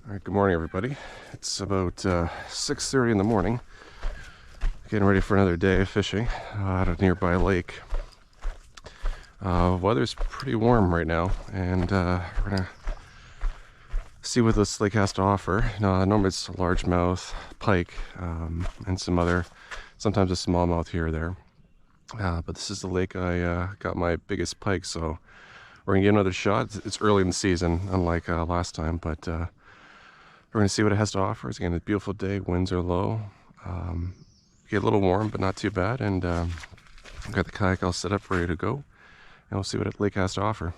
All right, good morning, everybody. It's about 6:30 in the morning. Getting ready for another day of fishing at a nearby lake. Weather's pretty warm right now, and we're gonna see what this lake has to offer. Normally it's a largemouth, pike, and sometimes a smallmouth here or there. But this is the lake I got my biggest pike, so we're gonna get another shot. It's early in the season, unlike last time, but we're going to see what it has to offer. It's again a beautiful day. Winds are low. Get a little warm, but not too bad. And I've got the kayak all set up, ready to go. And we'll see what the lake has to offer.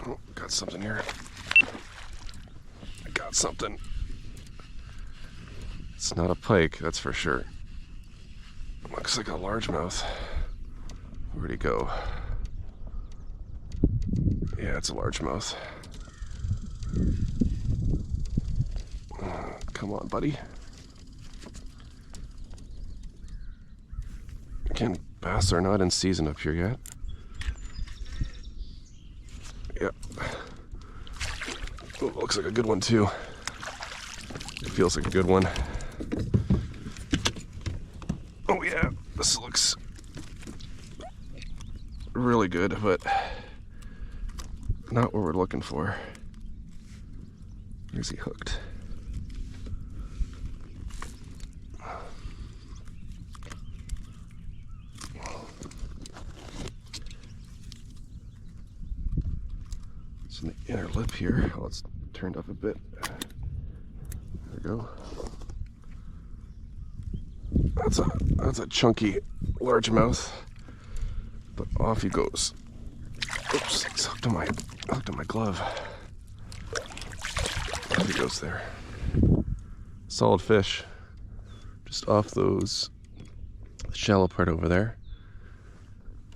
Oh, got something here. I got something. It's not a pike, that's for sure. Looks like a largemouth. Where'd he go? Yeah, it's a largemouth. Come on, buddy. Again, bass are not in season up here yet. Yep. Oh, looks like a good one too. It feels like a good one. Oh yeah, this looks really good, but not what we're looking for. Where's he hooked? It's in the inner lip here. Oh, it's turned up a bit. There we go. That's a chunky largemouth, but off he goes. Oops, it's hooked on my glove. Off he goes there. Solid fish, just off those shallow part over there.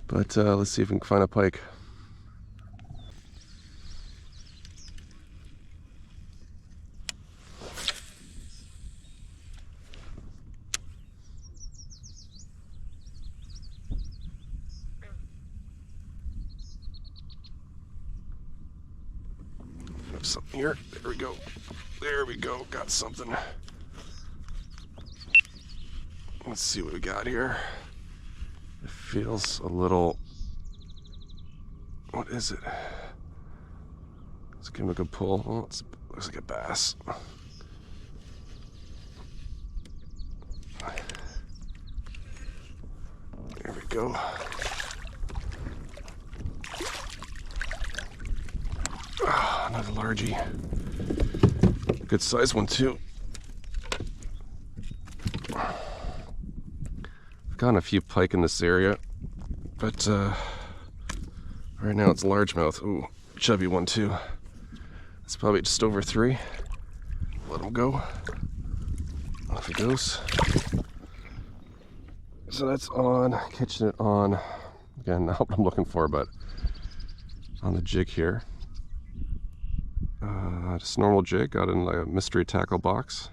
But let's see if we can find a pike. Something here. There we go. There we go. Got something. Let's see what we got here. It feels a little. What is it? Let's give him a good pull. Oh, it looks like a bass. There we go. Another largie. Good size one too. I've gotten a few pike in this area, but right now it's largemouth. Ooh, chubby one too. It's probably just over 3. Let him go. Off he goes. So that's on, catching it on, again, not what I'm looking for, but on the jig here. Just normal jig, got in like a mystery tackle box.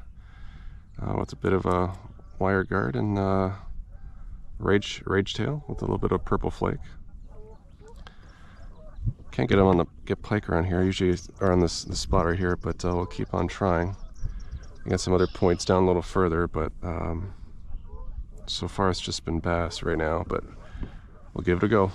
with a bit of a wire guard and rage tail with a little bit of purple flake. Can't get them on the pike around here. Usually are on this spot right here, but we'll keep on trying. I got some other points down a little further, but so far it's just been bass right now, but we'll give it a go.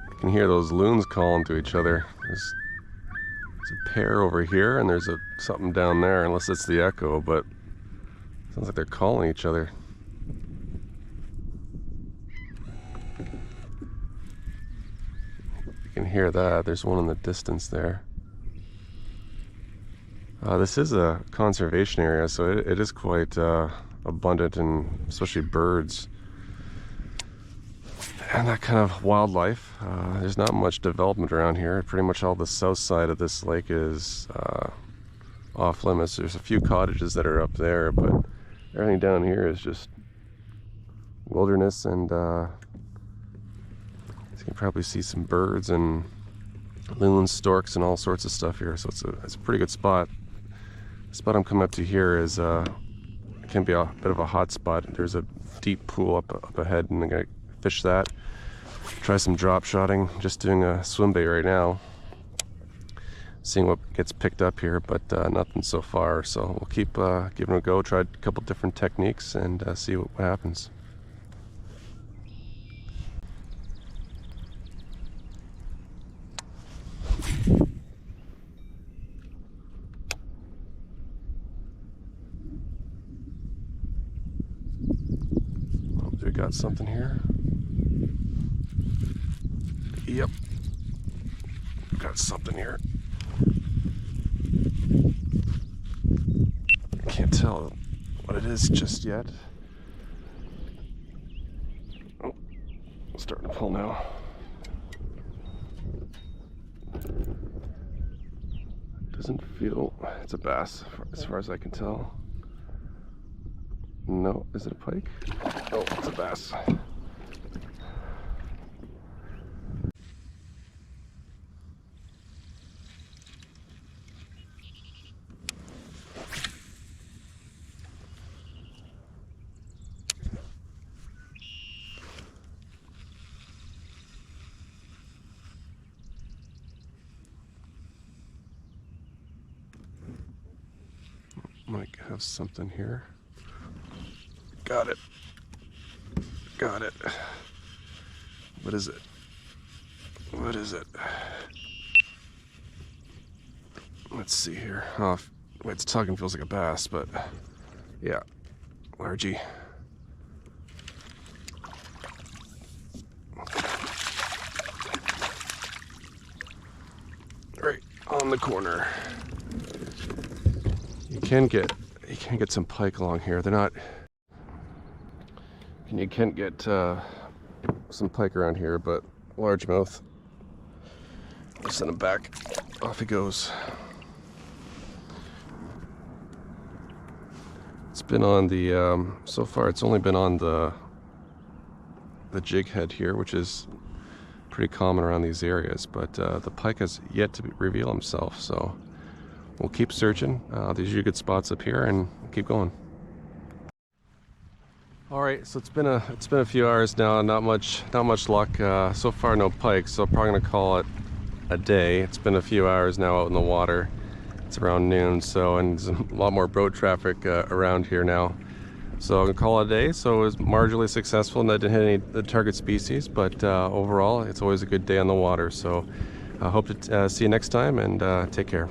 You can hear those loons calling to each other. There's a pair over here, and there's something down there, unless it's the echo, but it sounds like they're calling each other. You can hear that. There's one in the distance there. This is a conservation area, so it is quite abundant in especially birds and that kind of wildlife. There's not much development around here. Pretty much all the south side of this lake is off limits. There's a few cottages that are up there, but everything down here is just wilderness, and you can probably see some birds and loons, storks, and all sorts of stuff here. So it's a pretty good spot. The spot I'm coming up to here is it can be a bit of a hot spot. There's a deep pool up ahead, and I'm gonna fish that. Try some drop shotting. Just doing a swim bait right now, seeing what gets picked up here, but nothing so far. So we'll keep giving it a go. Try a couple different techniques and see what happens. We got something here. Yep, got something here. Can't tell what it is just yet. Oh, starting to pull now. Doesn't feel, it's a bass as far as I can tell. No, is it a pike? Oh, it's a bass. Might have something here. Got it. Got it. What is it? What is it? Let's see here. Oh, its tugging feels like a bass, but yeah, largie. Right on the corner. You can get some pike along here. They're not. You can get some pike around here, but largemouth. I'll send him back. Off he goes. It's been on the so far. It's only been on the jig head here, which is pretty common around these areas. But the pike has yet to reveal himself. So we'll keep searching. These are good spots up here, and keep going. All right, so it's been a few hours now. Not much luck so far. No pike, so I'm probably gonna call it a day. It's been a few hours now out in the water. It's around noon, so, and there's a lot more boat traffic around here now. So I'm gonna call it a day. So it was marginally successful, and I didn't hit any of the target species, but overall, it's always a good day on the water. So I hope to see you next time, and take care.